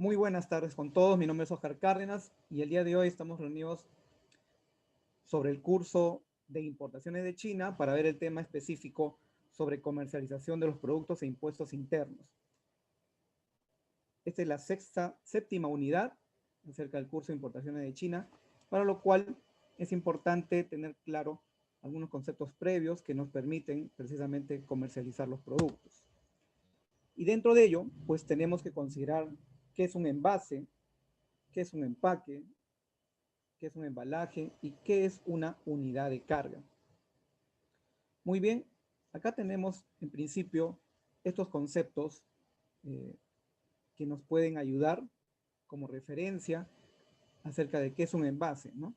Muy buenas tardes con todos. Mi nombre es Oscar Cárdenas y el día de hoy estamos reunidos sobre el curso de importaciones de China para ver el tema específico sobre comercialización de los productos e impuestos internos. Esta es la séptima unidad acerca del curso de importaciones de China, para lo cual es importante tener claro algunos conceptos previos que nos permiten precisamente comercializar los productos. Y dentro de ello, pues tenemos que considerar qué es un envase, qué es un empaque, qué es un embalaje y qué es una unidad de carga. Muy bien, acá tenemos en principio estos conceptos que nos pueden ayudar como referencia acerca de qué es un envase, ¿no?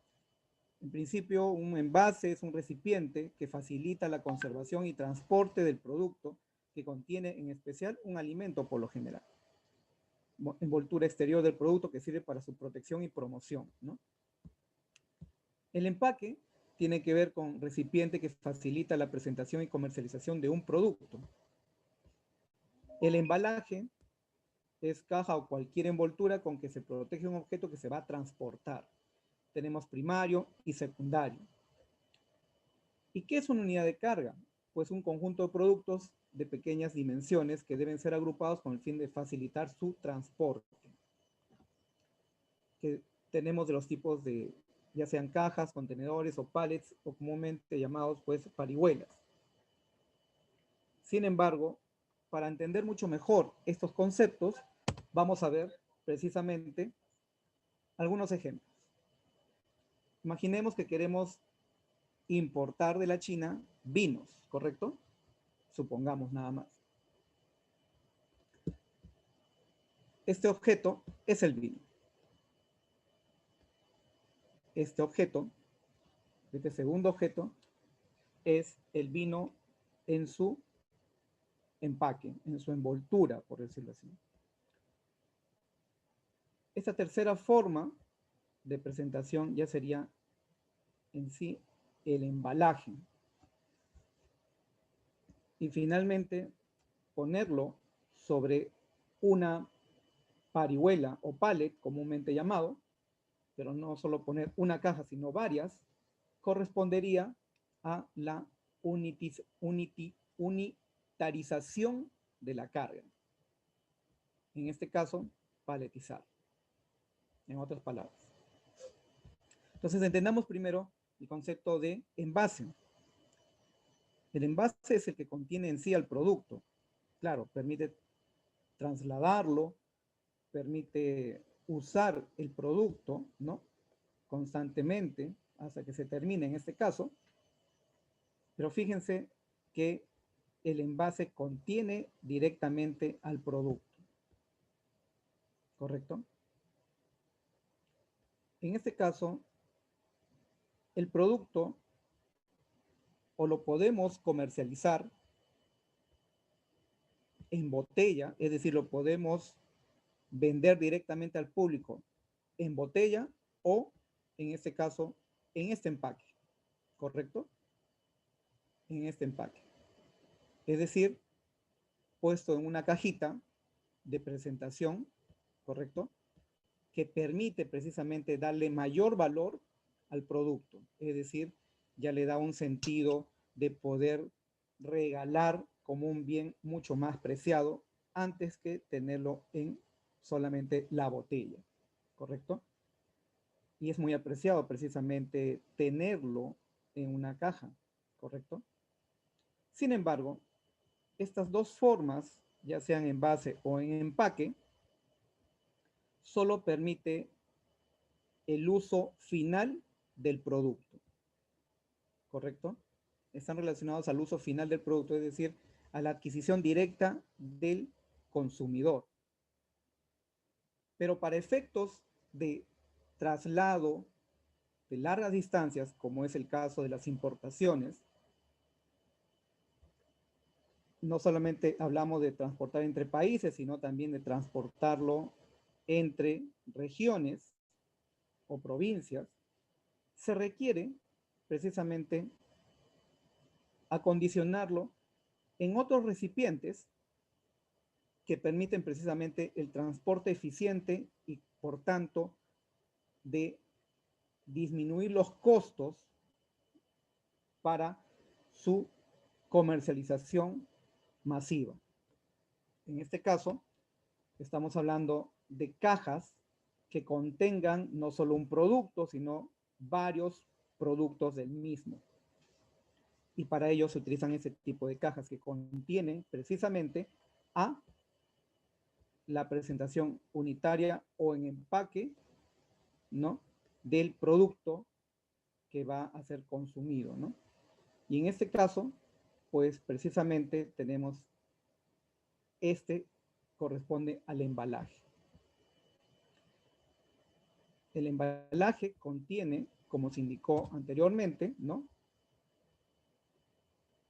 En principio, un envase es un recipiente que facilita la conservación y transporte del producto que contiene en especial un alimento por lo general. Envoltura exterior del producto que sirve para su protección y promoción, ¿no? El empaque tiene que ver con recipiente que facilita la presentación y comercialización de un producto. El embalaje es caja o cualquier envoltura con que se protege un objeto que se va a transportar. Tenemos primario y secundario. ¿Y qué es una unidad de carga? Pues un conjunto de productos de pequeñas dimensiones que deben ser agrupados con el fin de facilitar su transporte. Que tenemos de los tipos de, ya sean cajas, contenedores o pallets, o comúnmente llamados pues parihuelas. Sin embargo, para entender mucho mejor estos conceptos, vamos a ver precisamente algunos ejemplos. Imaginemos que queremos importar de la China vinos, ¿correcto? Supongamos nada más. Este objeto es el vino. Este objeto, este segundo objeto, es el vino en su empaque, en su envoltura, por decirlo así. Esta tercera forma de presentación ya sería en sí el embalaje. Y finalmente, ponerlo sobre una parihuela o pallet, comúnmente llamado, pero no solo poner una caja, sino varias, correspondería a la unitarización de la carga. En este caso, paletizar, en otras palabras. Entonces, entendamos primero el concepto de envase. El envase es el que contiene en sí al producto. Claro, permite trasladarlo, permite usar el producto, ¿no? Constantemente hasta que se termine en este caso. Pero fíjense que el envase contiene directamente al producto. ¿Correcto? En este caso, el producto o lo podemos comercializar en botella, es decir, lo podemos vender directamente al público en botella o, en este caso, en este empaque, ¿correcto? En este empaque. Es decir, puesto en una cajita de presentación, ¿correcto? Que permite precisamente darle mayor valor al producto. Es decir, ya le da un sentido de poder regalar como un bien mucho más preciado antes que tenerlo en solamente la botella, ¿correcto? Y es muy apreciado precisamente tenerlo en una caja, ¿correcto? Sin embargo, estas dos formas, ya sean en base o en empaque, solo permite el uso final del producto, ¿correcto? Están relacionados al uso final del producto, es decir, a la adquisición directa del consumidor. Pero para efectos de traslado de largas distancias, como es el caso de las importaciones, no solamente hablamos de transportar entre países, sino también de transportarlo entre regiones o provincias, se requiere precisamente acondicionarlo en otros recipientes que permiten precisamente el transporte eficiente y, por tanto, de disminuir los costos para su comercialización masiva. En este caso, estamos hablando de cajas que contengan no solo un producto, sino varios productos del mismo. Y para ello se utilizan ese tipo de cajas que contienen precisamente a la presentación unitaria o en empaque, ¿no?, del producto que va a ser consumido, ¿no? Y en este caso, pues precisamente tenemos corresponde al embalaje. El embalaje contiene, como se indicó anteriormente, ¿no?,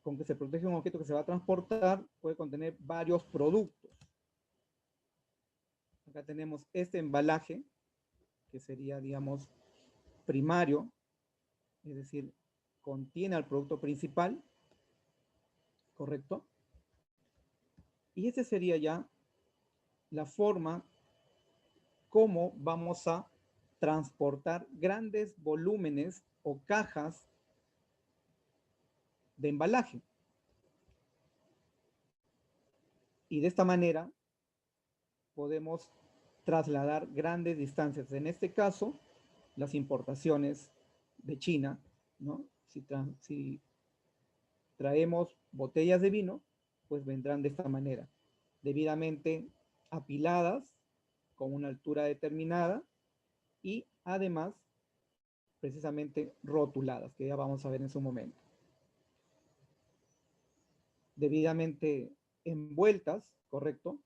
con que se protege un objeto que se va a transportar, puede contener varios productos. Acá tenemos este embalaje, que sería, digamos, primario, es decir, contiene al producto principal, ¿correcto? Y esa sería ya la forma como vamos a transportar grandes volúmenes o cajas de embalaje. Y de esta manera podemos trasladar grandes distancias. En este caso, las importaciones de China, ¿no? Si traemos botellas de vino, pues vendrán de esta manera, debidamente apiladas con una altura determinada y además precisamente rotuladas, que ya vamos a ver en su momento. Debidamente envueltas, ¿correcto?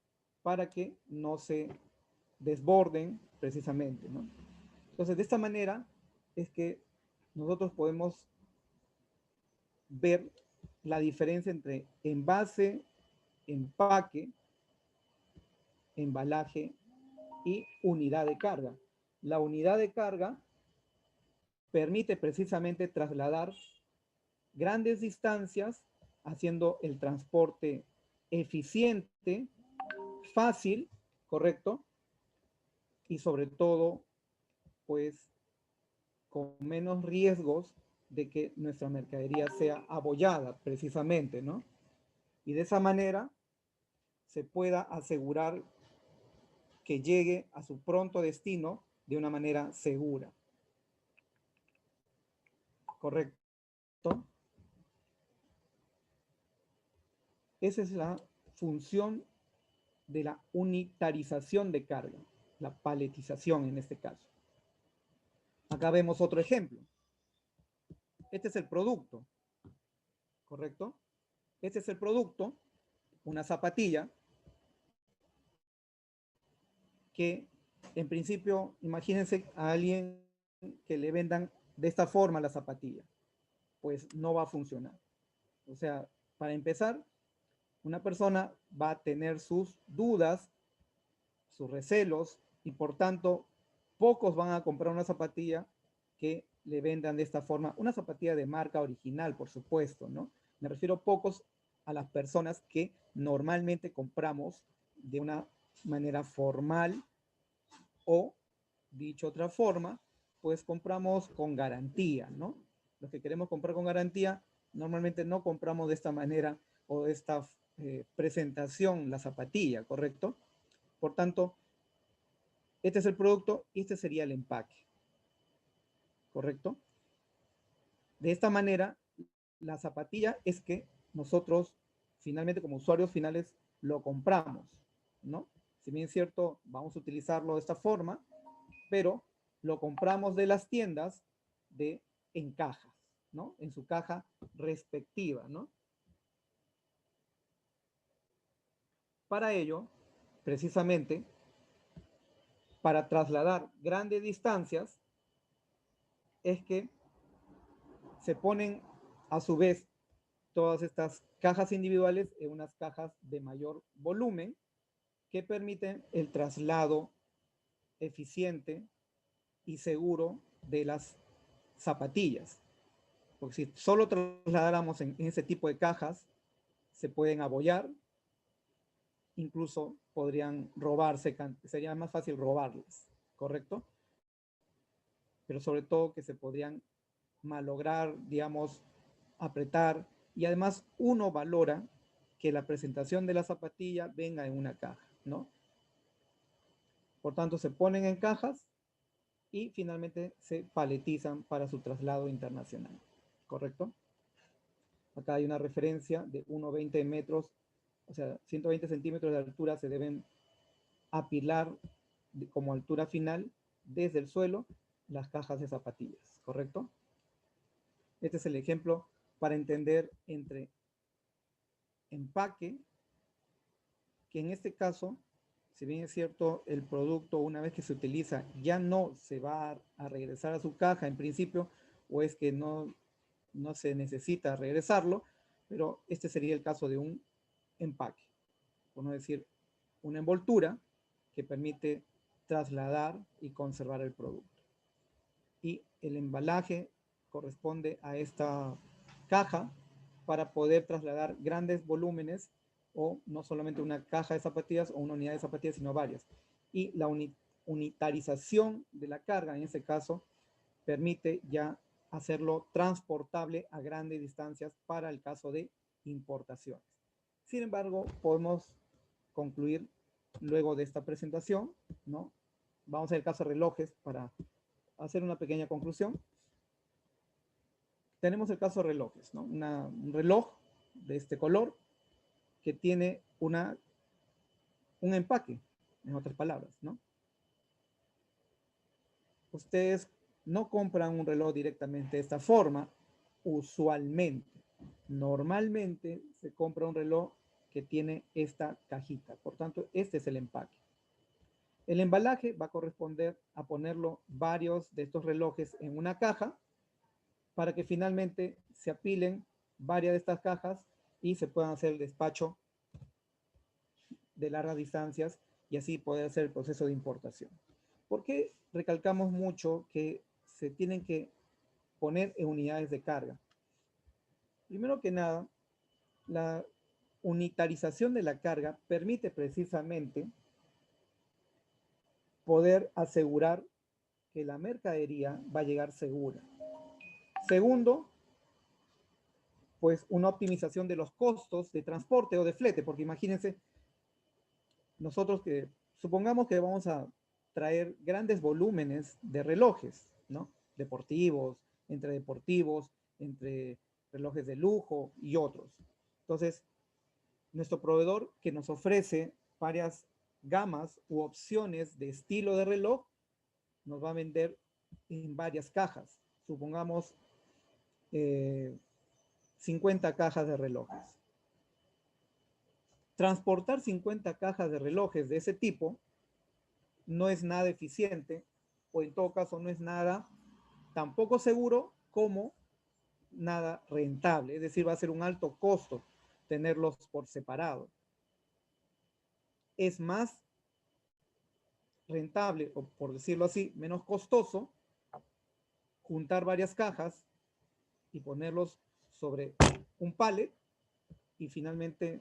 Para que no se desborden precisamente, ¿no? Entonces, de esta manera es que nosotros podemos ver la diferencia entre envase, empaque, embalaje y unidad de carga. La unidad de carga permite precisamente trasladar grandes distancias haciendo el transporte eficiente, fácil, ¿correcto? Y sobre todo, pues, con menos riesgos de que nuestra mercadería sea abollada, precisamente, ¿no? Y de esa manera se pueda asegurar que llegue a su pronto destino de una manera segura. ¿Correcto? Esa es la función de la unitarización de carga, la paletización en este caso. Acá vemos otro ejemplo. Este es el producto, ¿correcto? Este es el producto, una zapatilla, que en principio, imagínense a alguien que le vendan de esta forma la zapatilla, pues no va a funcionar. O sea, para empezar, una persona va a tener sus dudas, sus recelos, y por tanto, pocos van a comprar una zapatilla que le vendan de esta forma, una zapatilla de marca original, por supuesto, ¿no? Me refiero pocos a las personas que normalmente compramos de una manera formal o, dicho otra forma, pues compramos con garantía, ¿no? Los que queremos comprar con garantía, normalmente no compramos de esta manera o de esta presentación la zapatilla, ¿correcto? Por tanto, este es el producto y este sería el empaque, ¿correcto? De esta manera, la zapatilla es que nosotros finalmente como usuarios finales lo compramos, ¿no? Si bien es cierto, vamos a utilizarlo de esta forma, pero lo compramos de las tiendas en cajas, ¿no? En su caja respectiva, ¿no? Para ello, precisamente, para trasladar grandes distancias, es que se ponen a su vez todas estas cajas individuales en unas cajas de mayor volumen que permiten el traslado eficiente y seguro de las zapatillas. Porque si solo trasladáramos en ese tipo de cajas, se pueden abollar incluso podrían robarse, sería más fácil robarlas, ¿correcto? Pero sobre todo que se podrían malograr, digamos, apretar, y además uno valora que la presentación de la zapatilla venga en una caja, ¿no? Por tanto, se ponen en cajas y finalmente se paletizan para su traslado internacional, ¿correcto? Acá hay una referencia de 1,20 metros, o sea, 120 centímetros de altura se deben apilar como altura final desde el suelo las cajas de zapatillas, ¿correcto? Este es el ejemplo para entender entre empaque, que en este caso, si bien es cierto, el producto una vez que se utiliza ya no se va a regresar a su caja en principio, o es que no se necesita regresarlo, pero este sería el caso de un empaque, por no decir una envoltura que permite trasladar y conservar el producto. Y el embalaje corresponde a esta caja para poder trasladar grandes volúmenes, o no solamente una caja de zapatillas o una unidad de zapatillas, sino varias. Y la unitarización de la carga, en este caso, permite ya hacerlo transportable a grandes distancias para el caso de importaciones. Sin embargo, podemos concluir luego de esta presentación, ¿no? Vamos a ver el caso de relojes para hacer una pequeña conclusión. Tenemos el caso de relojes, ¿no? Un reloj de este color que tiene un empaque, en otras palabras, ¿no? Ustedes no compran un reloj directamente de esta forma, usualmente. Normalmente se compra un reloj que tiene esta cajita. Por tanto, este es el empaque. El embalaje va a corresponder a ponerlo varios de estos relojes en una caja para que finalmente se apilen varias de estas cajas y se puedan hacer el despacho de largas distancias y así poder hacer el proceso de importación. ¿Por qué recalcamos mucho que se tienen que poner en unidades de carga? Primero que nada, la unitarización de la carga permite precisamente poder asegurar que la mercadería va a llegar segura. Segundo, pues una optimización de los costos de transporte o de flete, porque imagínense, nosotros que supongamos que vamos a traer grandes volúmenes de relojes, ¿no? Deportivos, entre relojes de lujo y otros. Entonces, nuestro proveedor que nos ofrece varias gamas u opciones de estilo de reloj, nos va a vender en varias cajas. Supongamos 50 cajas de relojes. Transportar 50 cajas de relojes de ese tipo no es nada eficiente, o en todo caso no es nada tampoco seguro como nada rentable. Es decir, va a ser un alto costo tenerlos por separado. Es más rentable, o por decirlo así, menos costoso, juntar varias cajas y ponerlos sobre un pallet y finalmente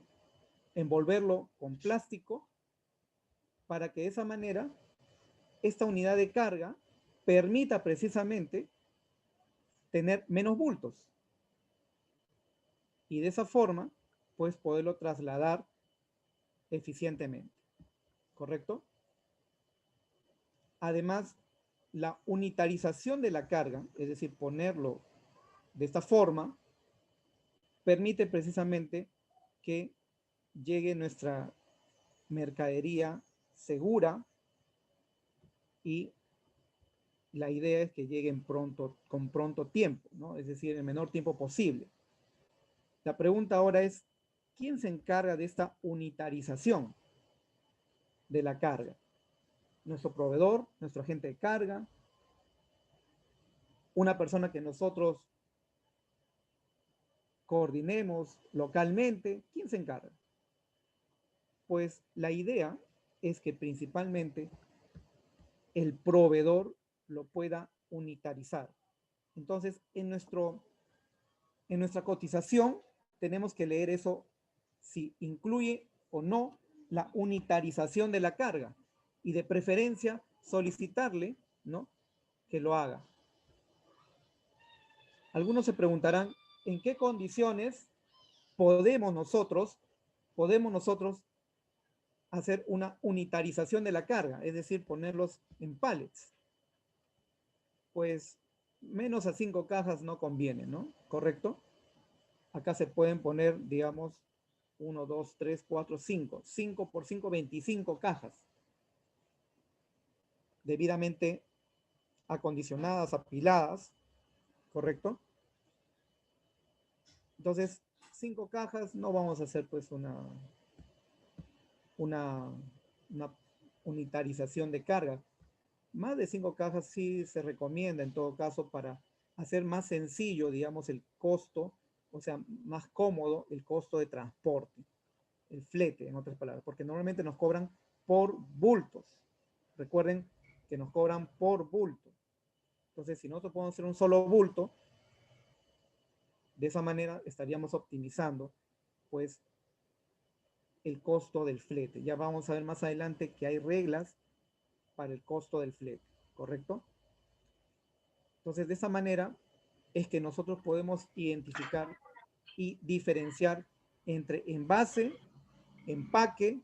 envolverlo con plástico para que de esa manera esta unidad de carga permita precisamente tener menos bultos y de esa forma pues poderlo trasladar eficientemente, ¿correcto? Además, la unitarización de la carga, es decir, ponerlo de esta forma, permite precisamente que llegue nuestra mercadería segura, y la idea es que lleguen pronto, con pronto tiempo, ¿no? Es decir, en el menor tiempo posible. La pregunta ahora es, ¿quién se encarga de esta unitarización de la carga? Nuestro proveedor, nuestro agente de carga, una persona que nosotros coordinemos localmente. ¿Quién se encarga? Pues la idea es que principalmente el proveedor lo pueda unitarizar. Entonces, en nuestra cotización tenemos que leer eso, si incluye o no la unitarización de la carga y de preferencia solicitarle, ¿no?, que lo haga. Algunos se preguntarán, ¿en qué condiciones podemos nosotros hacer una unitarización de la carga? Es decir, ponerlos en pallets. Pues menos a 5 cajas no conviene, ¿no? ¿Correcto? Acá se pueden poner, digamos, 1, 2, 3, 4, 5. 5 por 5, 25 cajas. Debidamente acondicionadas, apiladas, ¿correcto? Entonces, 5 cajas no vamos a hacer pues una unitarización de carga. Más de 5 cajas sí se recomienda en todo caso para hacer más sencillo, digamos, el costo, o sea, más cómodo el costo de transporte, el flete, en otras palabras, porque normalmente nos cobran por bultos. Recuerden que nos cobran por bulto. Entonces, si nosotros podemos hacer un solo bulto, de esa manera estaríamos optimizando, pues, el costo del flete. Ya vamos a ver más adelante que hay reglas para el costo del flete, ¿correcto? Entonces, de esa manera es que nosotros podemos identificar y diferenciar entre envase, empaque,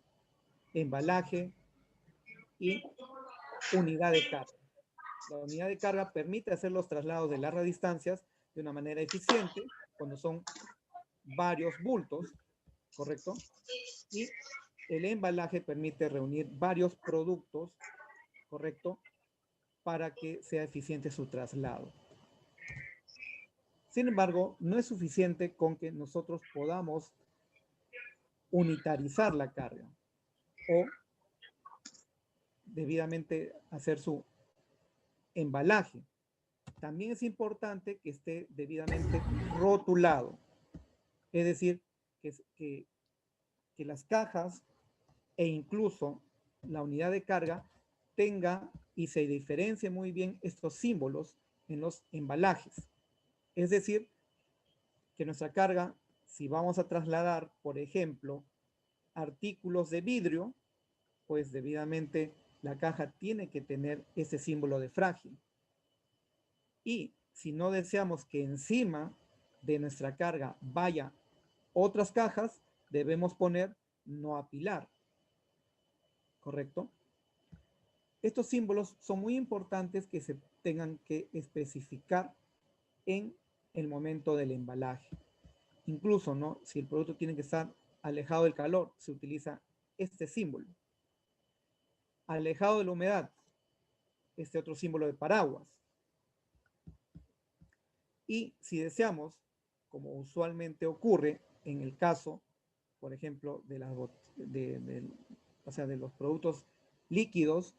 embalaje y unidad de carga. La unidad de carga permite hacer los traslados de largas distancias de una manera eficiente cuando son varios bultos, ¿correcto? Y el embalaje permite reunir varios productos, ¿correcto?, para que sea eficiente su traslado. Sin embargo, no es suficiente con que nosotros podamos unitarizar la carga o debidamente hacer su embalaje. También es importante que esté debidamente rotulado, es decir, que las cajas e incluso la unidad de carga tenga y se diferencie muy bien estos símbolos en los embalajes. Es decir, que nuestra carga, si vamos a trasladar, por ejemplo, artículos de vidrio, pues debidamente la caja tiene que tener ese símbolo de frágil. Y si no deseamos que encima de nuestra carga vaya otras cajas, debemos poner no apilar, ¿correcto? Estos símbolos son muy importantes que se tengan que especificar en el momento del embalaje. Incluso, ¿no?, si el producto tiene que estar alejado del calor, se utiliza este símbolo. Alejado de la humedad, este otro símbolo de paraguas. Y si deseamos, como usualmente ocurre en el caso, por ejemplo, de los productos líquidos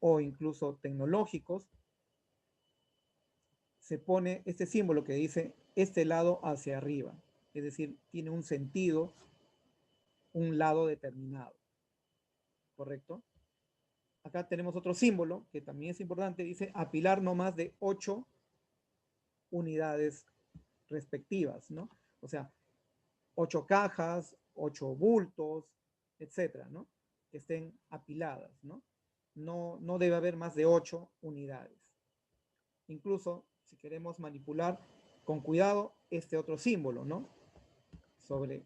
o incluso tecnológicos, se pone este símbolo que dice este lado hacia arriba, es decir, tiene un sentido, un lado determinado, ¿correcto? Acá tenemos otro símbolo que también es importante, dice apilar no más de 8 unidades respectivas, ¿no? O sea, 8 cajas, 8 bultos, etcétera, ¿no?, que estén apiladas, ¿no? No debe haber más de 8 unidades. Incluso, si queremos manipular con cuidado este otro símbolo, ¿no?, sobre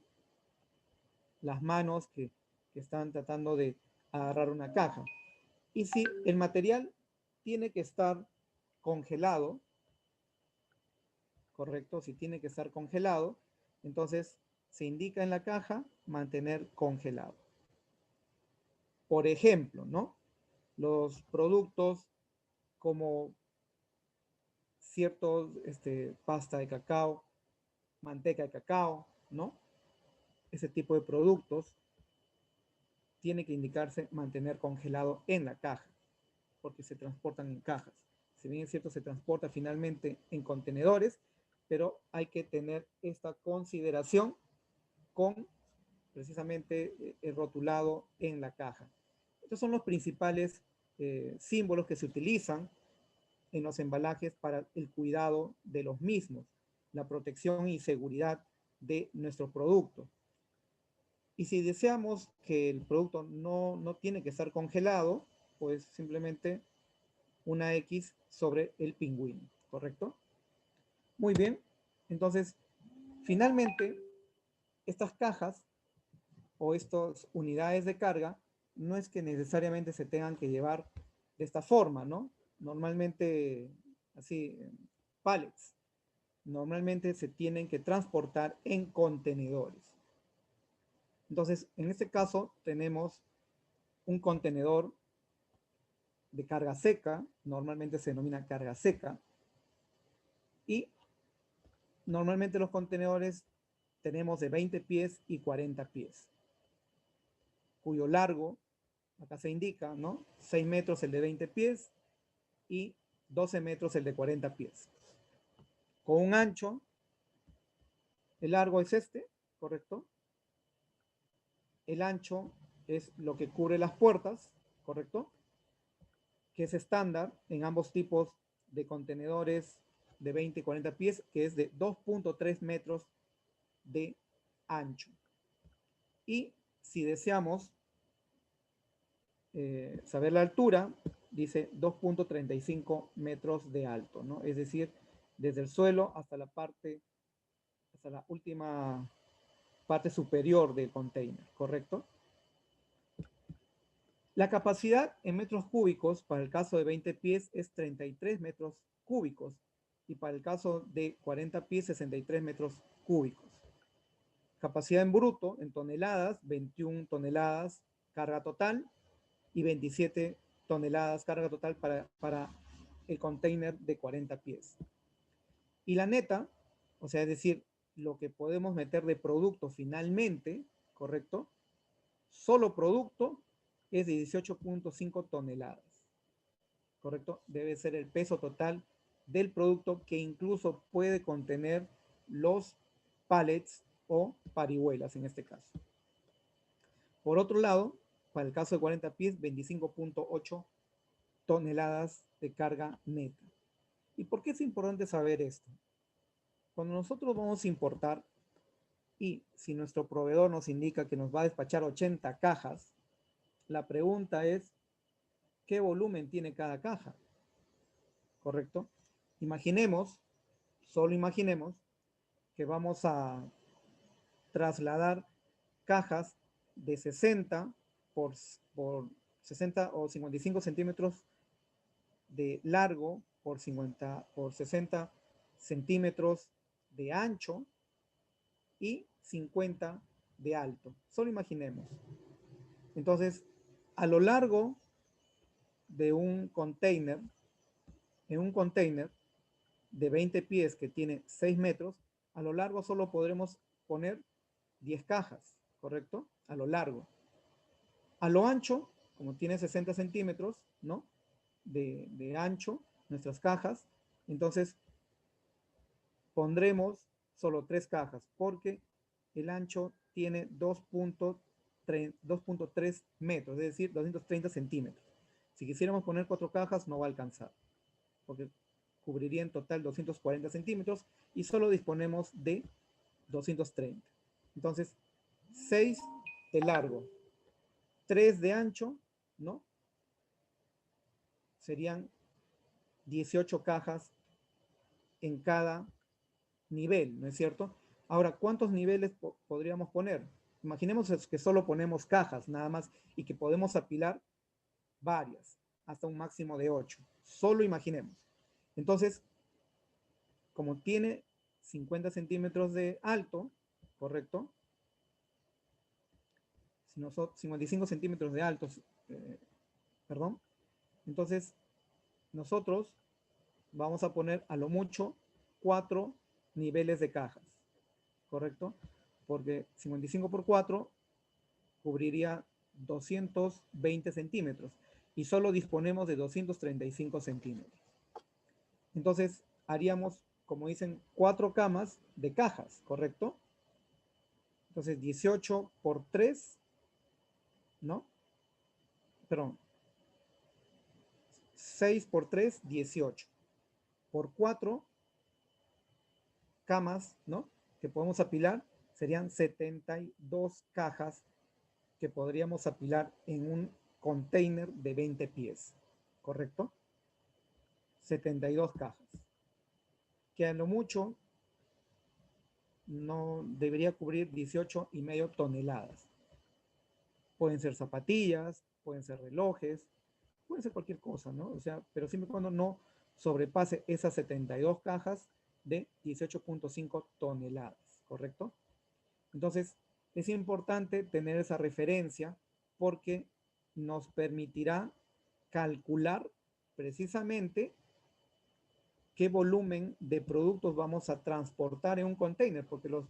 las manos que están tratando de agarrar una caja. Y si el material tiene que estar congelado, ¿correcto? Si tiene que estar congelado, entonces se indica en la caja mantener congelado. Por ejemplo, ¿no?, los productos como ciertos pasta de cacao, manteca de cacao, ¿no?, ese tipo de productos tiene que indicarse mantener congelado en la caja, porque se transportan en cajas. Si bien es cierto, se transporta finalmente en contenedores, pero hay que tener esta consideración con precisamente el rotulado en la caja. Estos son los principales símbolos que se utilizan en los embalajes para el cuidado de los mismos, la protección y seguridad de nuestro producto. Y si deseamos que el producto no tiene que estar congelado, pues simplemente una X sobre el pingüino, ¿correcto? Muy bien. Entonces, finalmente, estas cajas o estas unidades de carga no es que necesariamente se tengan que llevar de esta forma, ¿no? Normalmente, así, pallets. Normalmente se tienen que transportar en contenedores. Entonces, en este caso tenemos un contenedor de carga seca, normalmente se denomina carga seca, y normalmente los contenedores tenemos de 20 pies y 40 pies, cuyo largo, acá se indica, ¿no? 6 metros el de 20 pies y 12 metros el de 40 pies. Con un ancho, el largo es este, ¿correcto? El ancho es lo que cubre las puertas, ¿correcto? Que es estándar en ambos tipos de contenedores de 20 y 40 pies, que es de 2.3 metros de ancho. Y si deseamos saber la altura, dice 2.35 metros de alto, ¿no? Es decir, desde el suelo hasta la última parte superior del container, ¿correcto? La capacidad en metros cúbicos para el caso de 20 pies es 33 metros cúbicos y para el caso de 40 pies 63 metros cúbicos. Capacidad en bruto, en toneladas, 21 toneladas carga total y 27 toneladas carga total para el container de 40 pies. Y la neta, o sea, es decir, lo que podemos meter de producto finalmente, ¿correcto? Solo producto es de 18.5 toneladas, ¿correcto? Debe ser el peso total del producto que incluso puede contener los pallets o parihuelas en este caso. Por otro lado, para el caso de 40 pies, 25.8 toneladas de carga neta. ¿Y por qué es importante saber esto? Cuando nosotros vamos a importar y si nuestro proveedor nos indica que nos va a despachar 80 cajas, la pregunta es, ¿qué volumen tiene cada caja? ¿Correcto? Imaginemos, solo imaginemos, que vamos a trasladar cajas de 60 por 60 o 55 centímetros de largo por 60 centímetros de ancho y 50 de alto. Solo imaginemos. Entonces, a lo largo de un container, en un container de 20 pies que tiene 6 metros, a lo largo solo podremos poner 10 cajas, ¿correcto? A lo largo. A lo ancho, como tiene 60 centímetros, ¿no? De ancho, nuestras cajas, entonces pondremos solo 3 cajas, porque el ancho tiene 2.3 metros, es decir, 230 centímetros. Si quisiéramos poner 4 cajas, no va a alcanzar, porque cubriría en total 240 centímetros y solo disponemos de 230. Entonces, 6 de largo, 3 de ancho, ¿no? Serían 18 cajas en cada nivel, ¿no es cierto? Ahora, ¿cuántos niveles podríamos poner? Imaginemos que solo ponemos cajas nada más y que podemos apilar varias, hasta un máximo de 8. Solo imaginemos. Entonces, como tiene 50 centímetros de alto, ¿correcto? Si nosotros, 55 centímetros de alto, perdón. Entonces, nosotros vamos a poner a lo mucho 4 niveles de cajas, ¿correcto? Porque 55 por 4 cubriría 220 centímetros y solo disponemos de 235 centímetros. Entonces, haríamos, como dicen, 4 camas de cajas, ¿correcto? Entonces, 18 por 3, ¿no? Perdón, 6 por 3, 18. Por 4 camas, ¿no? Que podemos apilar, serían 72 cajas que podríamos apilar en un container de 20 pies, ¿correcto? 72 cajas, que a lo mucho no debería cubrir 18,5 toneladas. Pueden ser zapatillas, pueden ser relojes, puede ser cualquier cosa, ¿no? O sea, pero siempre y cuando no sobrepase esas 72 cajas de 18,5 toneladas, ¿correcto? Entonces, es importante tener esa referencia porque nos permitirá calcular precisamente qué volumen de productos vamos a transportar en un container, porque los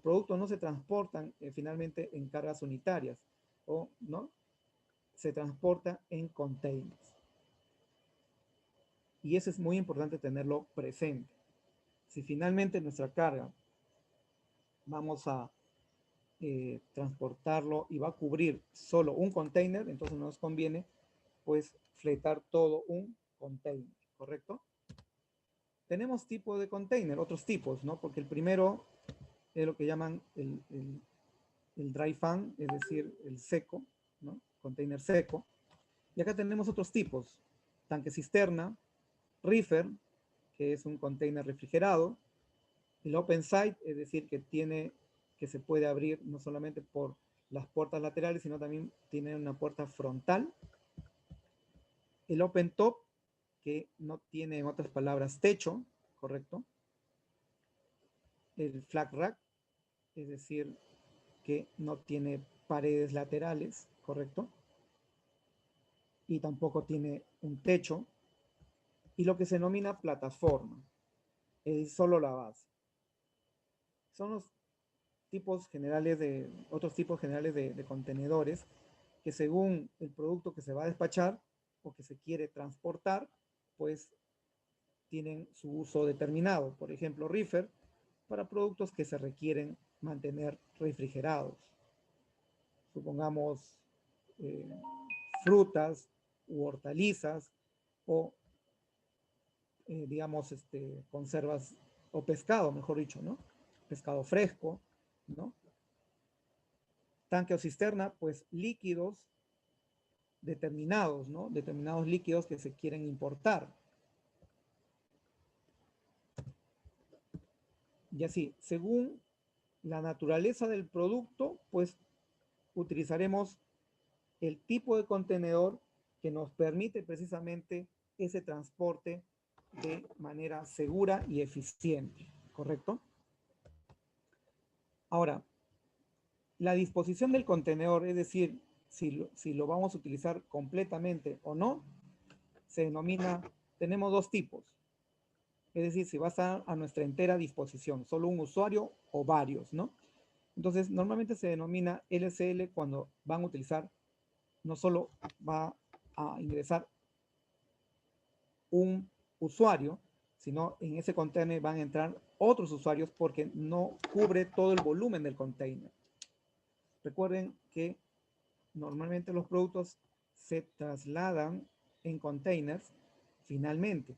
productos no se transportan finalmente en cargas unitarias, o no, se transporta en containers. Y eso es muy importante tenerlo presente. Si finalmente nuestra carga vamos a transportarlo y va a cubrir solo un container, entonces nos conviene pues fletar todo un container, ¿correcto? Tenemos tipo de container, otros tipos, ¿no? Porque el primero es lo que llaman el dry fan, es decir, el seco, ¿no? Container seco. Y acá tenemos otros tipos, tanque cisterna, reefer, que es un container refrigerado, el open side, es decir, que se puede abrir no solamente por las puertas laterales, sino también tiene una puerta frontal. El open top, que no tiene, en otras palabras, techo, ¿correcto? El flat rack, es decir, que no tiene paredes laterales, ¿correcto? Y tampoco tiene un techo. Y lo que se denomina plataforma, es solo la base. Son los otros tipos generales de contenedores que según el producto que se va a despachar o que se quiere transportar, pues tienen su uso determinado. Por ejemplo, reefer para productos que se requieren mantener refrigerados. Supongamos eh, frutas u hortalizas o digamos conservas o pescado, mejor dicho, ¿no? Pescado fresco, ¿no? Tanque o cisterna, pues líquidos determinados, ¿no? Determinados líquidos que se quieren importar. Y así, según la naturaleza del producto, pues utilizaremos el tipo de contenedor que nos permite precisamente ese transporte de manera segura y eficiente, ¿correcto? Ahora, la disposición del contenedor, es decir, si lo vamos a utilizar completamente o no, se denomina, tenemos dos tipos. Es decir, si va a estar a nuestra entera disposición, solo un usuario o varios, ¿no? Entonces, normalmente se denomina LCL cuando van a utilizar, no solo va a ingresar un usuario, sino en ese container van a entrar otros usuarios porque no cubre todo el volumen del container. Recuerden que normalmente los productos se trasladan en containers finalmente.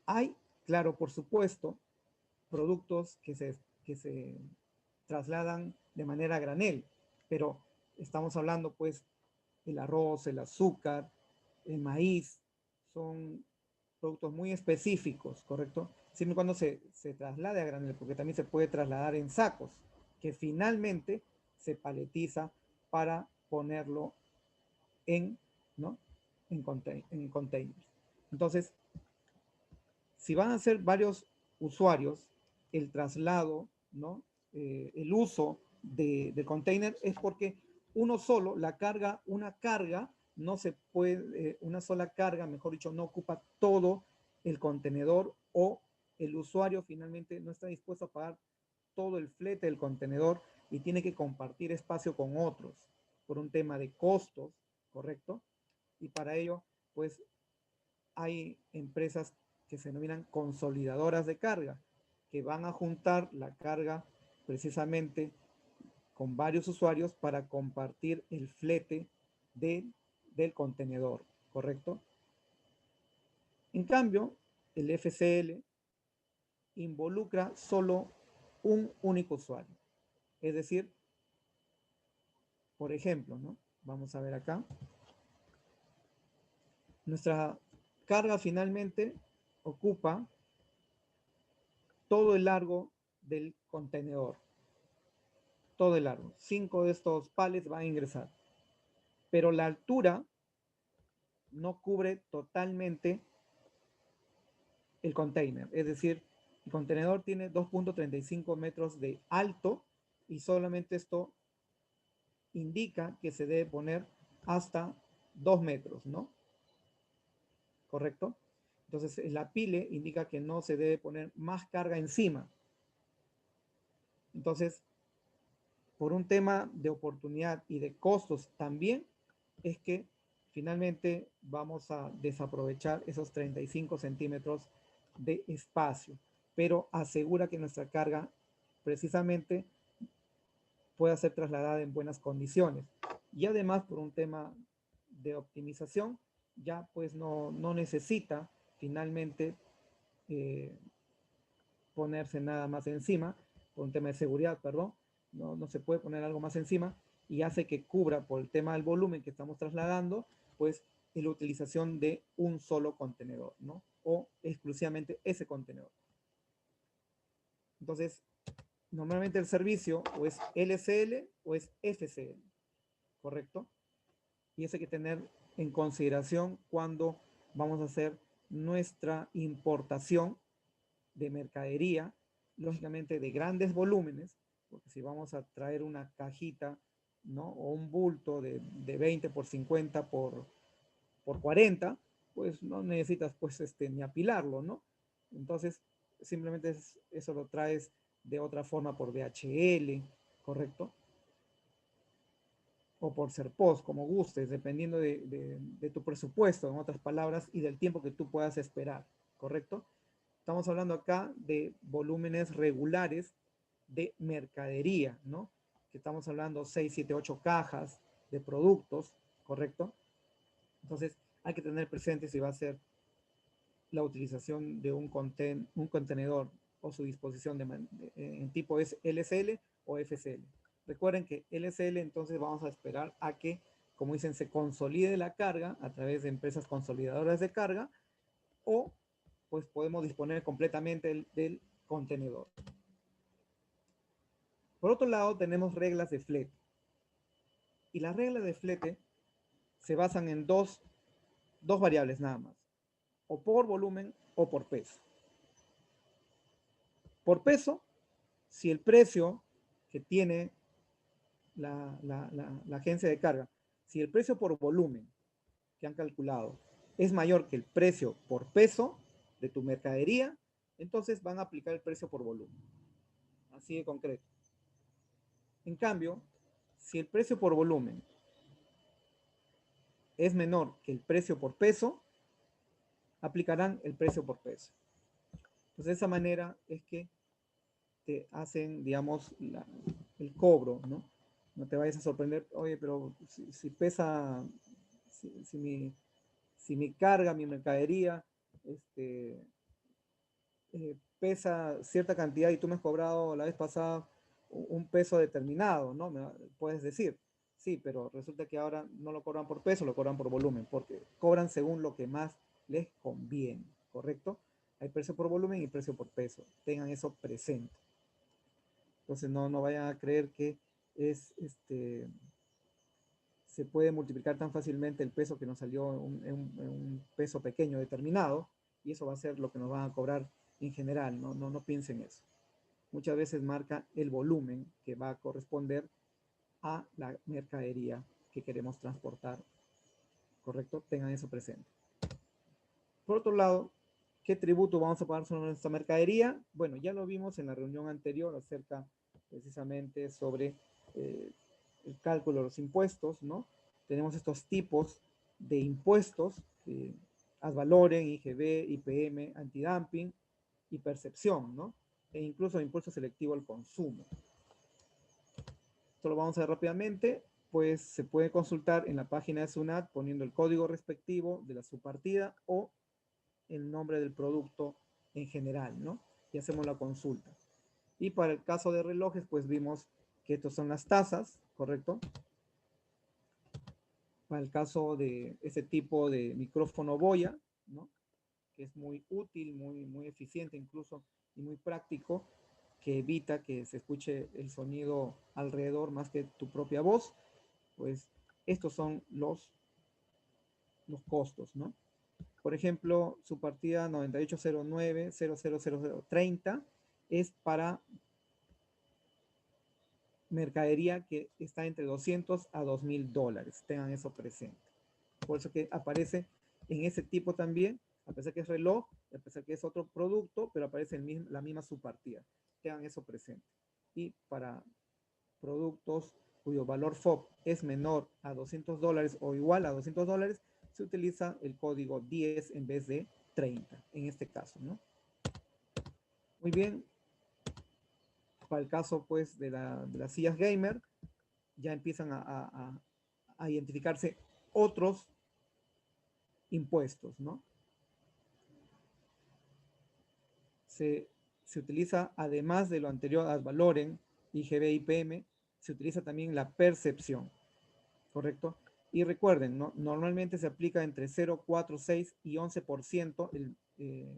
Hay, claro, por supuesto, productos que se trasladan de manera a granel, pero estamos hablando pues el arroz, el azúcar, el maíz, son productos muy específicos, ¿correcto? Siempre y cuando se traslade a granel, porque también se puede trasladar en sacos, que finalmente se paletiza para ponerlo en, ¿no? en containers. Entonces, si van a ser varios usuarios, el traslado, ¿no? El uso de container es porque uno solo, una carga, no se puede, una sola carga, mejor dicho, no ocupa todo el contenedor o el usuario finalmente no está dispuesto a pagar todo el flete del contenedor y tiene que compartir espacio con otros por un tema de costos, ¿correcto? Y para ello, pues hay empresas que se denominan consolidadoras de carga, que van a juntar la carga precisamente con varios usuarios para compartir el flete del contenedor, ¿correcto? En cambio, el FCL involucra solo un único usuario. Es decir, por ejemplo, ¿no? Vamos a ver acá. Nuestra carga finalmente ocupa todo el largo del contenedor. Todo el largo. 5 de estos palets van a ingresar. Pero la altura no cubre totalmente el container. Es decir, el contenedor tiene 2.35 metros de alto y solamente esto indica que se debe poner hasta 2 metros, ¿no? ¿Correcto? Entonces, la pile indica que no se debe poner más carga encima. Entonces, por un tema de oportunidad y de costos también, es que finalmente vamos a desaprovechar esos 35 centímetros de espacio, pero asegura que nuestra carga precisamente pueda ser trasladada en buenas condiciones. Y además, por un tema de optimización, ya pues no necesita finalmente eh, ponerse nada más encima, por un tema de seguridad, perdón, no se puede poner algo más encima y hace que cubra por el tema del volumen que estamos trasladando, pues la utilización de un solo contenedor, ¿no? O exclusivamente ese contenedor. Entonces, normalmente el servicio o es LCL o es FCL, ¿correcto? Y eso hay que tener en consideración cuando vamos a hacer nuestra importación de mercadería, lógicamente de grandes volúmenes, porque si vamos a traer una cajita, ¿no? O un bulto de 20 por 50 por 40, pues no necesitas pues ni apilarlo, ¿no? Entonces, simplemente eso lo traes de otra forma por DHL, ¿correcto? O por Serpos, como gustes, dependiendo de tu presupuesto, en otras palabras, y del tiempo que tú puedas esperar, ¿correcto? Estamos hablando acá de volúmenes regulares de mercadería, ¿no? Que estamos hablando 6, 7, 8 cajas de productos, ¿correcto? Entonces, hay que tener presente si va a ser la utilización de un contenedor o su disposición en tipo es LCL o FCL. Recuerden que LCL entonces vamos a esperar a que, como dicen, se consolide la carga a través de empresas consolidadoras de carga o pues podemos disponer completamente del contenedor. Por otro lado, tenemos reglas de flete. Y las reglas de flete se basan en dos variables nada más. O por volumen o por peso. Por peso, si el precio que tiene la agencia de carga, si el precio por volumen que han calculado es mayor que el precio por peso de tu mercadería, entonces van a aplicar el precio por volumen. Así de concreto. En cambio, si el precio por volumen es menor que el precio por peso, aplicarán el precio por peso. Entonces, de esa manera es que te hacen, digamos, el cobro, ¿no? No te vayas a sorprender, oye, pero si pesa, si mi carga, mi mercadería, pesa cierta cantidad y tú me has cobrado la vez pasada un peso determinado, ¿no? Me puedes decir, sí, pero resulta que ahora no lo cobran por peso, lo cobran por volumen, porque cobran según lo que más les conviene, ¿correcto? Hay precio por volumen y precio por peso. Tengan eso presente. Entonces no vayan a creer que es se puede multiplicar tan fácilmente el peso que nos salió en un peso pequeño determinado y eso va a ser lo que nos van a cobrar en general. No piensen eso. Muchas veces marca el volumen que va a corresponder a la mercadería que queremos transportar. ¿Correcto? Tengan eso presente. Por otro lado, ¿qué tributo vamos a pagar sobre nuestra mercadería? Bueno, ya lo vimos en la reunión anterior acerca precisamente sobre el cálculo de los impuestos, ¿no? Tenemos estos tipos de impuestos, ad valorem, IGB, IPM, antidumping y percepción, ¿no? E incluso impuesto selectivo al consumo. Esto lo vamos a ver rápidamente, pues se puede consultar en la página de SUNAT poniendo el código respectivo de la subpartida o el nombre del producto en general, ¿no? Y hacemos la consulta. Y para el caso de relojes, pues vimos que estos son las tasas, ¿correcto? Para el caso de ese tipo de micrófono boya, ¿no? Que es muy útil, muy eficiente incluso y muy práctico, que evita que se escuche el sonido alrededor más que tu propia voz, pues estos son los costos, ¿no? Por ejemplo, su partida 9809-000030 es para mercadería que está entre 200 a $2000. Tengan eso presente. Por eso que aparece en ese tipo también, a pesar que es reloj, a pesar que es otro producto, pero aparece la misma subpartida. Tengan eso presente. Y para productos cuyo valor FOB es menor a $200 o igual a $200, se utiliza el código 10 en vez de 30, en este caso, ¿no? Muy bien. Para el caso, pues, de las sillas gamer, ya empiezan a identificarse otros impuestos, ¿no? Se utiliza, además de lo anterior, ad valorem, IGB, IPM, se utiliza también la percepción, ¿correcto? Y recuerden, ¿no? Normalmente se aplica entre 0, 4, 6 y 11%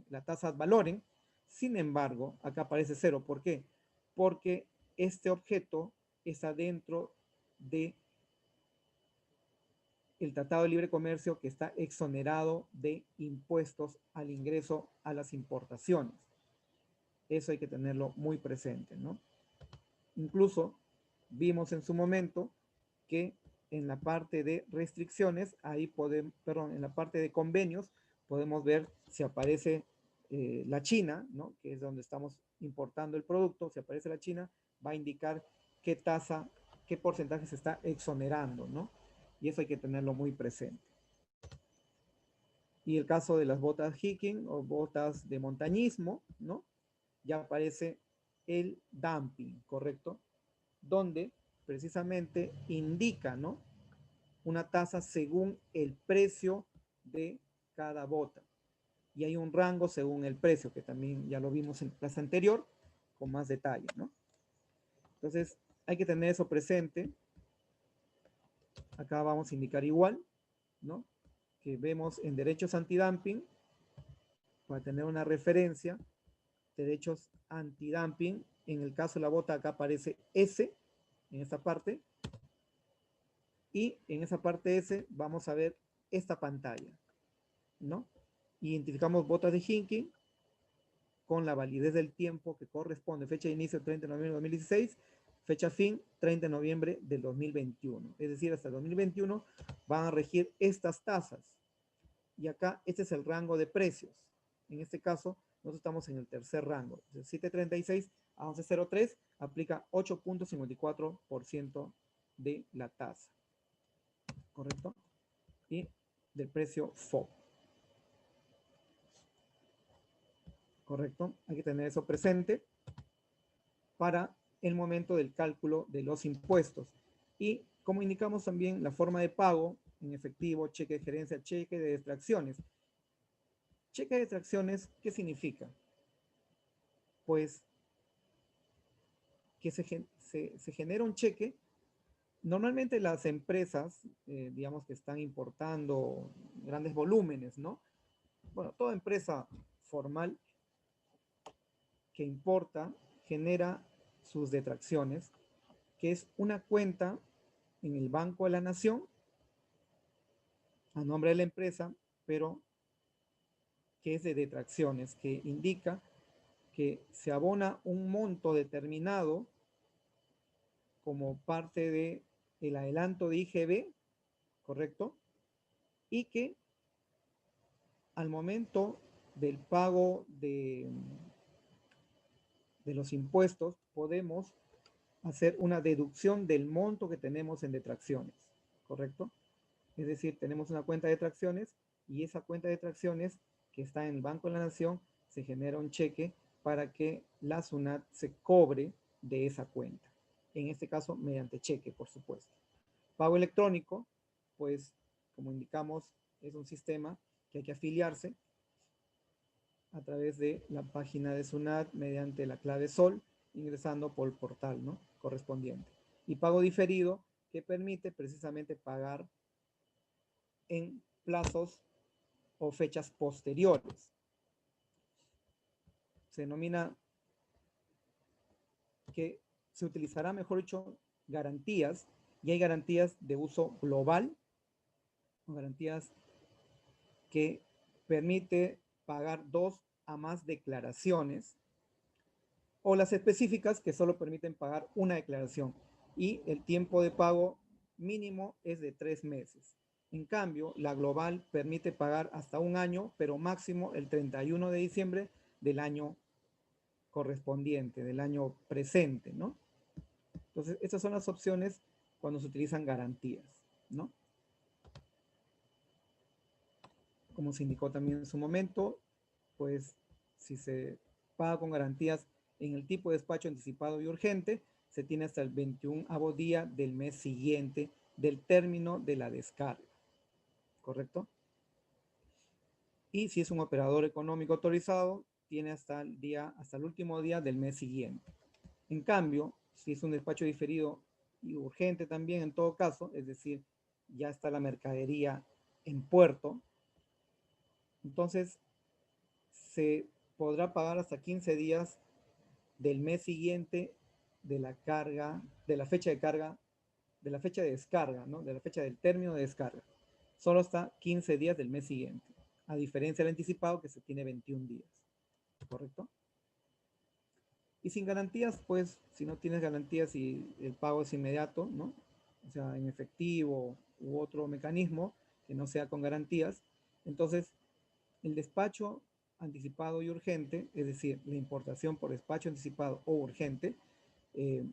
la tasa ad valorem. Sin embargo, acá aparece 0. ¿Por qué? Porque este objeto está dentro de el Tratado de Libre Comercio, que está exonerado de impuestos al ingreso a las importaciones. Eso hay que tenerlo muy presente, ¿no? Incluso vimos en su momento que en la parte de restricciones, ahí podemos, perdón, en la parte de convenios, podemos ver si aparece la China, ¿no? Que es donde estamos importando el producto. Si aparece la China, va a indicar qué tasa, qué porcentaje se está exonerando, ¿no? Y eso hay que tenerlo muy presente. Y el caso de las botas hiking o botas de montañismo, ¿no? Ya aparece el dumping, ¿correcto? Donde precisamente indica, ¿no? Una tasa según el precio de cada bota. Y hay un rango según el precio, que también ya lo vimos en clase anterior, con más detalle, ¿no? Entonces, hay que tener eso presente. Acá vamos a indicar igual, ¿no? Que vemos en derechos antidumping, para tener una referencia, derechos antidumping, en el caso de la bota acá aparece S, en esta parte, y en esa parte S vamos a ver esta pantalla, ¿no? Identificamos botas de hinking con la validez del tiempo que corresponde, fecha de inicio 30 de noviembre de 2016, fecha fin 30 de noviembre del 2021. Es decir, hasta el 2021 van a regir estas tasas. Y acá este es el rango de precios. En este caso, nosotros estamos en el tercer rango. De 7.36 a 11.03 aplica 8.54% de la tasa. ¿Correcto? Y del precio FOB. ¿Correcto? Hay que tener eso presente para el momento del cálculo de los impuestos. Y como indicamos también la forma de pago en efectivo, cheque de gerencia, cheque de extracciones. Cheque de extracciones, ¿qué significa? Pues que se genera un cheque. Normalmente las empresas, digamos que están importando grandes volúmenes, ¿no? Bueno, toda empresa formal que importa genera sus detracciones, que es una cuenta en el Banco de la Nación a nombre de la empresa, pero que es de detracciones, que indica que se abona un monto determinado como parte de el adelanto de IGB, ¿correcto? Y que al momento del pago de los impuestos podemos hacer una deducción del monto que tenemos en detracciones, ¿correcto? Es decir, tenemos una cuenta de detracciones y esa cuenta de detracciones que está en el Banco de la Nación se genera un cheque para que la SUNAT se cobre de esa cuenta. En este caso, mediante cheque, por supuesto. Pago electrónico, pues, como indicamos, es un sistema que hay que afiliarse a través de la página de SUNAT mediante la clave SOL, ingresando por el portal, ¿no? Correspondiente. Y pago diferido, que permite precisamente pagar en plazos o fechas posteriores. Se denomina que se utilizará, mejor dicho, garantías, y hay garantías de uso global, o garantías que permite pagar 2 a más declaraciones, o las específicas que solo permiten pagar una declaración, y el tiempo de pago mínimo es de 3 meses. En cambio, la global permite pagar hasta un año, pero máximo el 31 de diciembre del año correspondiente, del año presente, ¿no? Entonces, estas son las opciones cuando se utilizan garantías, ¿no? Como se indicó también en su momento, pues si se paga con garantías en el tipo de despacho anticipado y urgente, se tiene hasta el 21º día del mes siguiente del término de la descarga, ¿correcto? Y si es un operador económico autorizado, tiene hasta el último día del mes siguiente. En cambio, si es un despacho diferido y urgente también en todo caso, es decir, ya está la mercadería en puerto, entonces se podrá pagar hasta 15 días del mes siguiente de la carga, de la fecha de carga, de la fecha de descarga, ¿no? De la fecha del término de descarga. Solo hasta 15 días del mes siguiente, a diferencia del anticipado que se tiene 21 días, ¿correcto? Y sin garantías, pues, si no tienes garantías y el pago es inmediato, ¿no? O sea, en efectivo u otro mecanismo que no sea con garantías, entonces el despacho anticipado y urgente, es decir, la importación por despacho anticipado o urgente, eh,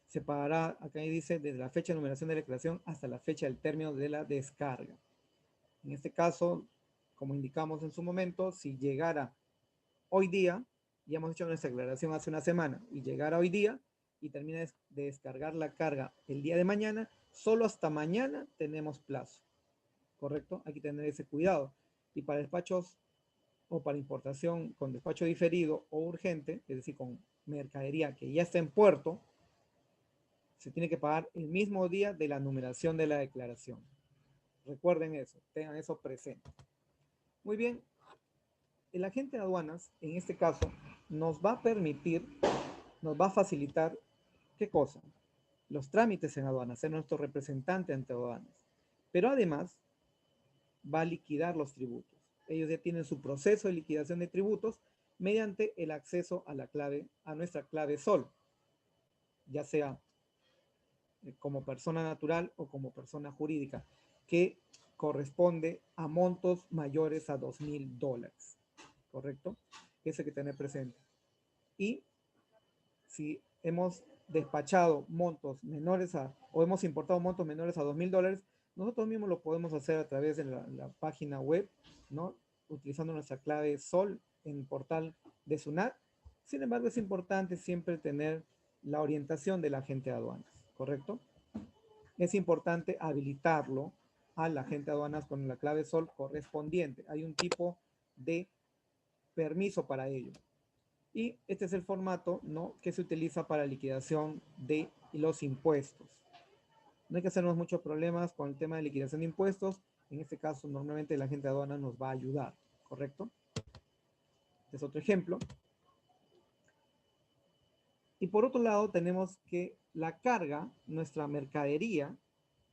se pagará, acá dice, desde la fecha de numeración de la declaración hasta la fecha del término de la descarga. En este caso, como indicamos en su momento, si llegara hoy día, ya hemos hecho nuestra declaración hace una semana, y llegara hoy día y termina de descargar la carga el día de mañana, solo hasta mañana tenemos plazo, ¿correcto? Hay que tener ese cuidado. Y para despachos o para importación con despacho diferido o urgente, es decir, con mercadería que ya está en puerto, se tiene que pagar el mismo día de la numeración de la declaración. Recuerden eso, tengan eso presente. Muy bien, el agente de aduanas, en este caso, nos va a permitir, nos va a facilitar, ¿qué cosa? Los trámites en aduanas, ser nuestro representante ante aduanas. Pero además, va a liquidar los tributos. Ellos ya tienen su proceso de liquidación de tributos mediante el acceso a la clave, a nuestra clave SOL, ya sea como persona natural o como persona jurídica, que corresponde a montos mayores a $2,000, ¿correcto? Eso hay que tener presente. Y si hemos despachado montos menores o hemos importado montos menores a $2,000, nosotros mismos lo podemos hacer a través de la página web, ¿no? Utilizando nuestra clave SOL en el portal de SUNAT. Sin embargo, es importante siempre tener la orientación del agente de aduanas, ¿correcto? Es importante habilitarlo al agente de aduanas con la clave SOL correspondiente. Hay un tipo de permiso para ello. Y este es el formato, ¿no?, que se utiliza para liquidación de los impuestos. No hay que hacernos muchos problemas con el tema de liquidación de impuestos. En este caso, normalmente la agente de aduanas nos va a ayudar, ¿correcto? Este es otro ejemplo. Y por otro lado, tenemos que la carga, nuestra mercadería,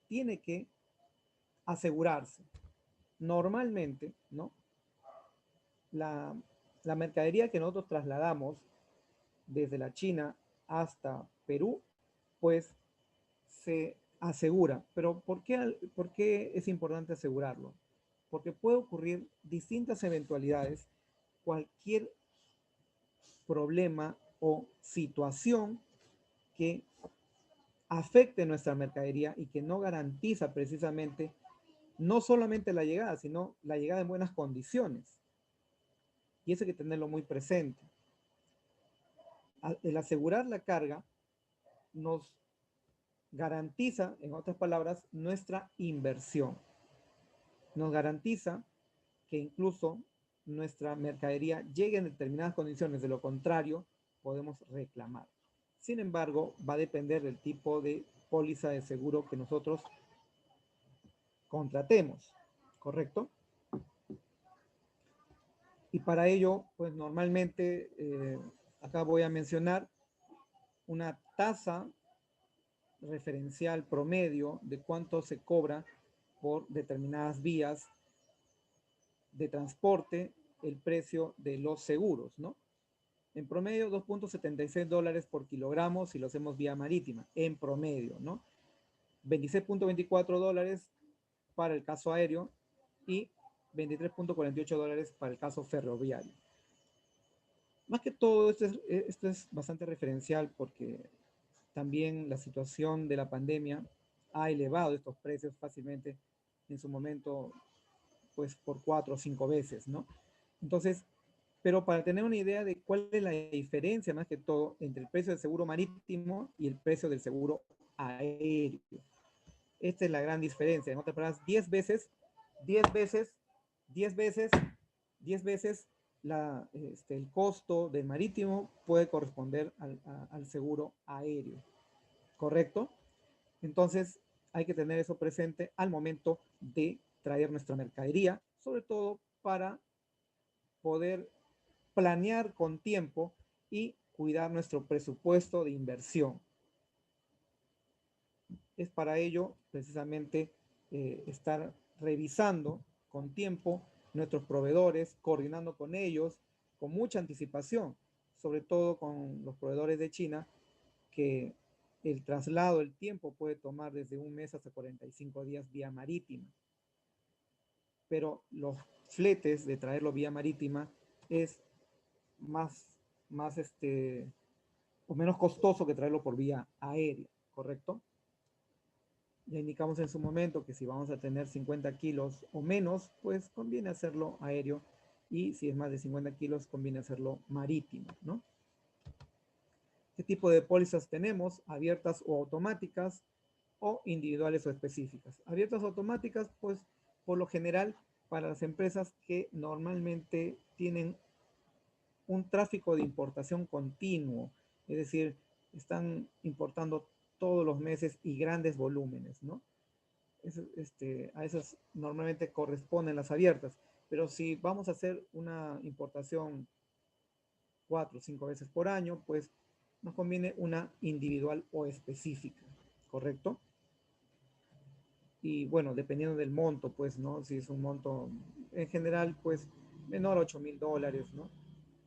tiene que asegurarse. Normalmente, ¿no? La mercadería que nosotros trasladamos desde la China hasta Perú, pues se asegura. Pero por qué es importante asegurarlo? Porque puede ocurrir distintas eventualidades, cualquier problema o situación que afecte nuestra mercadería y que no garantiza precisamente no solamente la llegada, sino la llegada en buenas condiciones. Y eso hay que tenerlo muy presente. El asegurar la carga nos garantiza, en otras palabras, nuestra inversión. Nos garantiza que incluso nuestra mercadería llegue en determinadas condiciones, de lo contrario, podemos reclamar. Sin embargo, va a depender del tipo de póliza de seguro que nosotros contratemos, ¿correcto? Y para ello, pues normalmente, acá voy a mencionar una tasa referencial promedio de cuánto se cobra por determinadas vías de transporte, el precio de los seguros, ¿no? En promedio, $2.76 por kilogramo si lo hacemos vía marítima, en promedio, ¿no? $26.24 para el caso aéreo y $23.48 para el caso ferroviario. Más que todo, esto es bastante referencial porque también la situación de la pandemia ha elevado estos precios fácilmente en su momento, pues por 4 o 5 veces, ¿no? Entonces, pero para tener una idea de cuál es la diferencia más que todo entre el precio del seguro marítimo y el precio del seguro aéreo. Esta es la gran diferencia. En otras palabras, 10 veces, 10 veces, 10 veces, 10 veces el costo del marítimo puede corresponder al seguro aéreo. ¿Correcto? Entonces, hay que tener eso presente al momento de traer nuestra mercadería, sobre todo para poder planear con tiempo y cuidar nuestro presupuesto de inversión. Es para ello precisamente estar revisando con tiempo nuestros proveedores, coordinando con ellos con mucha anticipación, sobre todo con los proveedores de China, que el traslado, el tiempo puede tomar desde un mes hasta 45 días vía marítima. Pero los fletes de traerlo vía marítima es más o menos costoso que traerlo por vía aérea, ¿correcto? Ya indicamos en su momento que si vamos a tener 50 kilos o menos, pues conviene hacerlo aéreo, y si es más de 50 kilos, conviene hacerlo marítimo, ¿no? ¿Qué tipo de pólizas tenemos? Abiertas o automáticas, o individuales o específicas. Abiertas o automáticas, pues por lo general para las empresas que normalmente tienen un tráfico de importación continuo, es decir, están importando todos los meses y grandes volúmenes, ¿no? A esas normalmente corresponden las abiertas, pero si vamos a hacer una importación 4 o 5 veces por año, pues nos conviene una individual o específica, ¿correcto? Y bueno, dependiendo del monto, pues, ¿no? Si es un monto en general, pues, menor a $8,000, ¿no?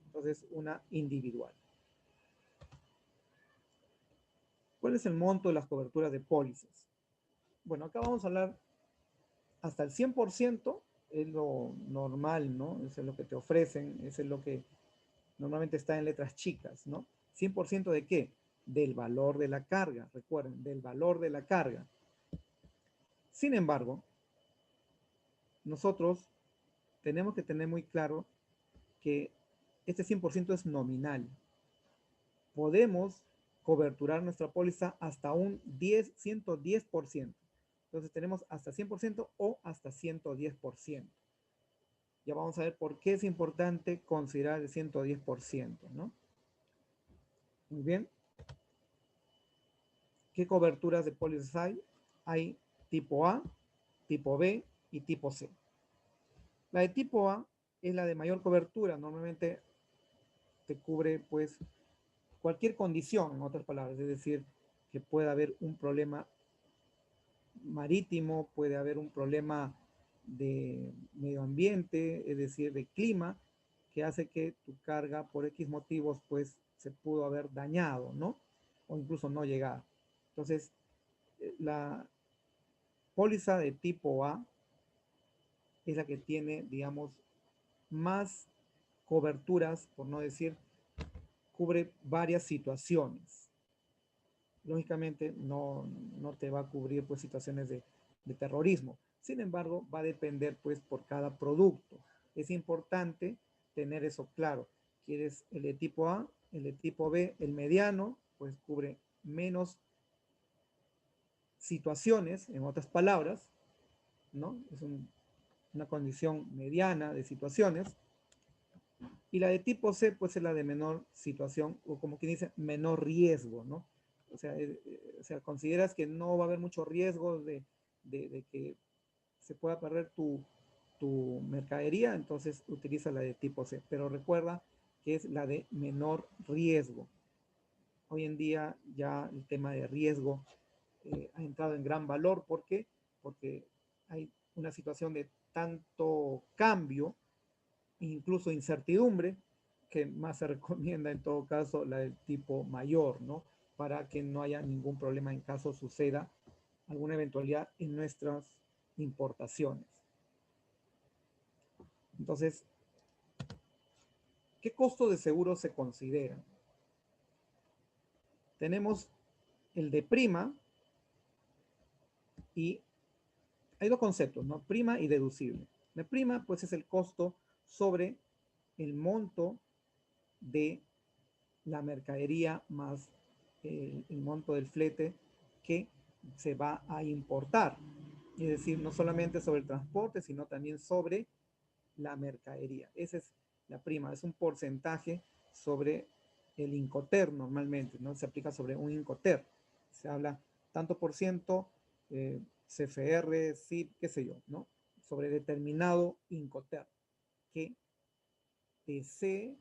Entonces, una individual. ¿Cuál es el monto de las coberturas de pólizas? Bueno, acá vamos a hablar hasta el 100%, es lo normal, ¿no? Eso es lo que te ofrecen, eso es lo que normalmente está en letras chicas, ¿no? ¿100% de qué? Del valor de la carga, recuerden, del valor de la carga. Sin embargo, nosotros tenemos que tener muy claro que este 100% es nominal. Podemos coberturar nuestra póliza hasta un 110%. Entonces tenemos hasta 100% o hasta 110%. Ya vamos a ver por qué es importante considerar el 110%, ¿no? Muy bien. ¿Qué coberturas de pólizas hay? Hay tipo A, tipo B y tipo C. La de tipo A es la de mayor cobertura. Normalmente te cubre, pues, cualquier condición, en otras palabras. Es decir, que pueda haber un problema marítimo, puede haber un problema de medio ambiente, es decir, de clima, que hace que tu carga por X motivos pues se pudo haber dañado, ¿no? O incluso no llegar. Entonces, la póliza de tipo A es la que tiene, digamos, más coberturas, por no decir, cubre varias situaciones. Lógicamente no te va a cubrir pues situaciones de terrorismo. Sin embargo, va a depender pues por cada producto. Es importante tener eso claro. ¿Quieres el de tipo A, el de tipo B, el mediano? Pues cubre menos situaciones, en otras palabras, ¿no? Es una condición mediana de situaciones. Y la de tipo C, pues es la de menor situación, o como quien dice, menor riesgo, ¿no? O sea, consideras que no va a haber mucho riesgo de que se pueda perder tu mercadería, entonces utiliza la de tipo C. Pero recuerda que es la de menor riesgo. Hoy en día ya el tema de riesgo ha entrado en gran valor. ¿Por qué? Porque hay una situación de tanto cambio, incluso incertidumbre, que más se recomienda en todo caso la del tipo mayor, ¿no? Para que no haya ningún problema en caso suceda alguna eventualidad en nuestras importaciones. Entonces, ¿qué costo de seguro se considera? Tenemos el de prima y hay dos conceptos, ¿no? Prima y deducible. La prima, pues, es el costo sobre el monto de la mercadería más el monto del flete que se va a importar. Es decir, no solamente sobre el transporte, sino también sobre la mercadería. Esa es la prima, es un porcentaje sobre el Incoterm normalmente, ¿no? Se aplica sobre un Incoterm. Se habla tanto por ciento, CFR, CIP, qué sé yo, ¿no? Sobre determinado Incoterm que desee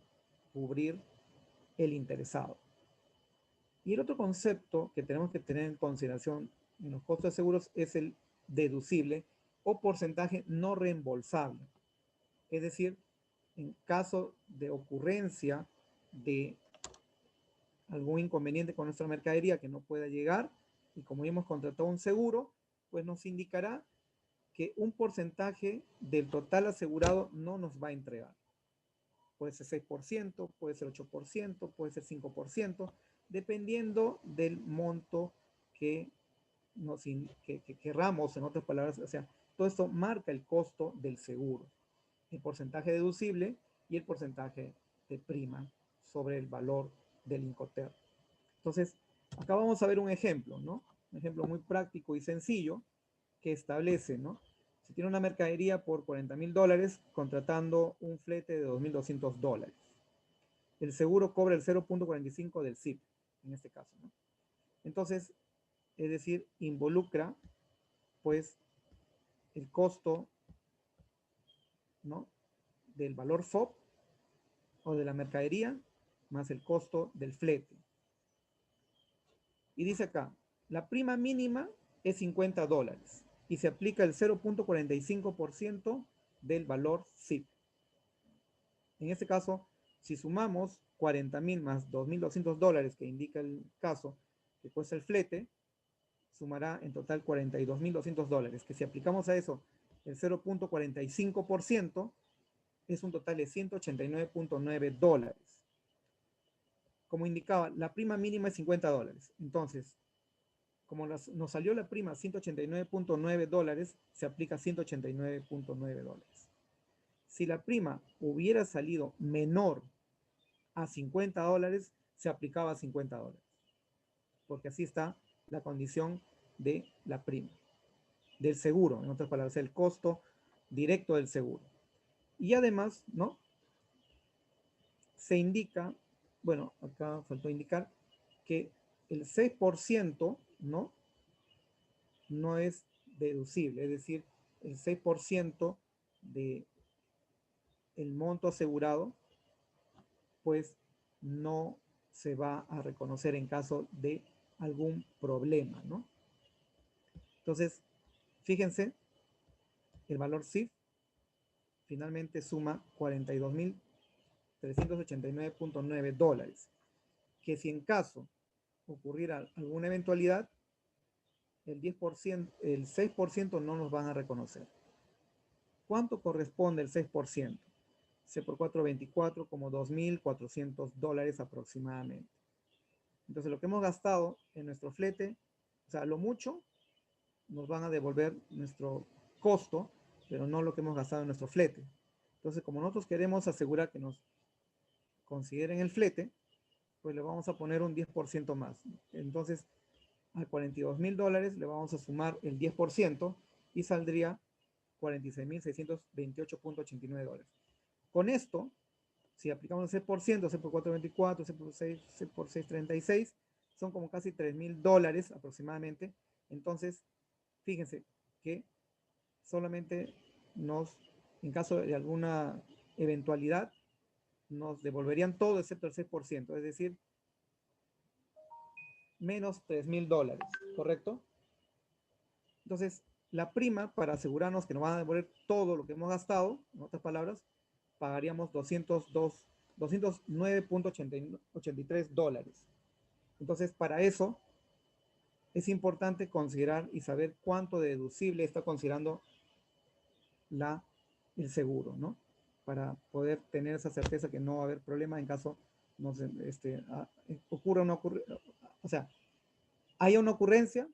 cubrir el interesado. Y el otro concepto que tenemos que tener en consideración en los costos de seguros es el deducible o porcentaje no reembolsable. Es decir, en caso de ocurrencia de algún inconveniente con nuestra mercadería que no pueda llegar, y como ya hemos contratado un seguro, pues nos indicará que un porcentaje del total asegurado no nos va a entregar. Puede ser 6%, puede ser 8%, puede ser 5%, dependiendo del monto que que querramos, en otras palabras. O sea, todo esto marca el costo del seguro, el porcentaje deducible y el porcentaje de prima sobre el valor del Incoterm. Entonces, acá vamos a ver un ejemplo, ¿no? Un ejemplo muy práctico y sencillo que establece, ¿no? Si tiene una mercadería por $40,000 contratando un flete de $2,200. El seguro cobra el 0.45 del CIP, en este caso, ¿no? Entonces, es decir, involucra, pues, el costo, ¿no? Del valor FOB o de la mercadería más el costo del flete. Y dice acá, la prima mínima es $50 y se aplica el 0.45% del valor CIP. En este caso, si sumamos 40,000 más $2,200 que indica el caso que cuesta el flete, sumará en total $42,200, que si aplicamos a eso el 0.45%, es un total de $189,9. Como indicaba, la prima mínima es $50. Entonces, como nos salió la prima $189,9, se aplica $189,9. Si la prima hubiera salido menor a $50, se aplicaba $50. Porque así está la condición de la prima, del seguro, en otras palabras, el costo directo del seguro. Y además, ¿no? Se indica, bueno, acá faltó indicar que el 6%, ¿no? No es deducible, es decir, el 6% de el monto asegurado, pues no se va a reconocer en caso de algún problema, ¿no? Entonces, fíjense, el valor CIF finalmente suma $42,389,9, que si en caso ocurriera alguna eventualidad, el 10%, el 6% no nos van a reconocer. ¿Cuánto corresponde el 6%? C por 4, como $2,400 aproximadamente. Entonces, lo que hemos gastado en nuestro flete, o sea, lo mucho, nos van a devolver nuestro costo, pero no lo que hemos gastado en nuestro flete. Entonces, como nosotros queremos asegurar que nos consideren el flete, pues le vamos a poner un 10% más. Entonces, a $42,000 le vamos a sumar el 10% y saldría $46,628,89. Con esto, si aplicamos el 6%, C por 424, C por 6, C por 636, son como casi $3,000 aproximadamente. Entonces, fíjense que solamente en caso de alguna eventualidad, nos devolverían todo excepto el 6%, es decir, menos $3,000, ¿correcto? Entonces, la prima, para asegurarnos que nos van a devolver todo lo que hemos gastado, en otras palabras, pagaríamos $209.83. Entonces, para eso es importante considerar y saber cuánto de deducible está considerando el seguro, ¿no? Para poder tener esa certeza que no va a haber problema en caso ocurra o sea, haya una ocurrencia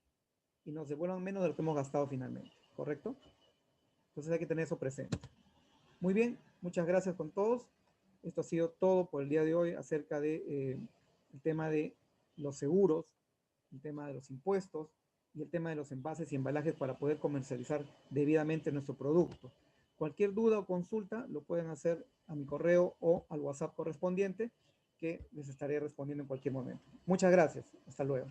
y nos devuelvan menos de lo que hemos gastado finalmente, ¿correcto? Entonces hay que tener eso presente. Muy bien, muchas gracias con todos. Esto ha sido todo por el día de hoy acerca de el tema de los seguros, el tema de los impuestos y el tema de los envases y embalajes para poder comercializar debidamente nuestro producto. Cualquier duda o consulta lo pueden hacer a mi correo o al WhatsApp correspondiente, que les estaré respondiendo en cualquier momento. Muchas gracias. Hasta luego.